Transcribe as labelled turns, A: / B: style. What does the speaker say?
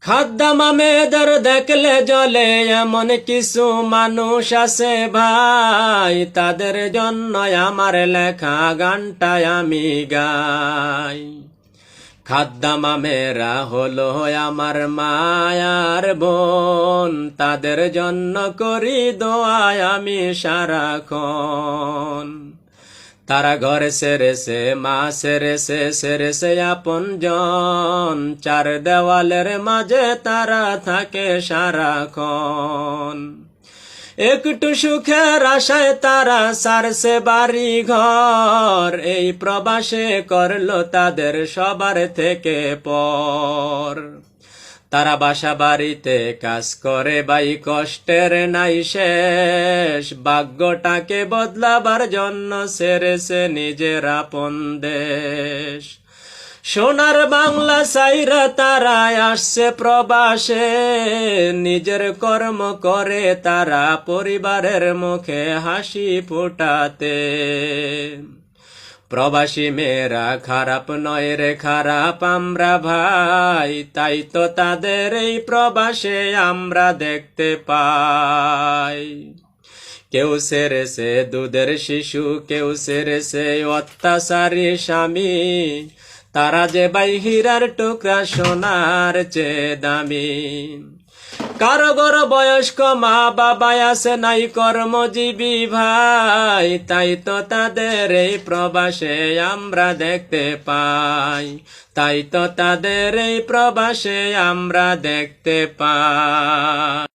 A: খাদ্দামা মেয়েদের দেখলে জলে এমন কিছু মানুষ আছে ভাই, তাদের জন্য আমার লেখা গানটা আমি গাই। খাদ্দামা মেয়েরা হলো আমার মায়ার বোন, তাদের জন্য করি দোয়া আমি সারাক্ষণ। তারা ঘর সেরেছে, মা সেরেছে আপন জন, চার দেওয়ালের মাঝে তারা থাকে সারাক্ষণ। একটু সুখের আশায় তারা সারছে বাড়ি ঘর, এই প্রবাসে করলো তাদের সবার থেকে পর। তারা বাসা বাড়িতে কাজ করে ভাই, কষ্টের নাই শেষ, ভাগ্যটাকে বদলাবার জন্য সেরেছে নিজের আপন দেশ। সোনার বাংলা সাইরা তারা আসছে প্রবাসে, নিজের কর্ম করে তারা পরিবারের মুখে হাসি ফোটাতে। প্রবাসী মেয়েরা খারাপ নয় রে, খারাপ আমরা ভাই, তাই তো তাদের এই প্রবাসে আমরা দেখতে পাই। কেউ সেরেছে দুধের শিশু, কেউ সেরেছে অত্যাচারী স্বামী, তারা যে ভাই হীরার টুকরা সোনার চেয়ে দামি। কারো ঘর বয়স্ক মা বাবা আছে নাই কর্মজীবী ভাই, তাই তো তাদের এই প্রবাসে আমরা দেখতে পাই, তাই তো তাদের এই প্রবাসে আমরা দেখতে পাই।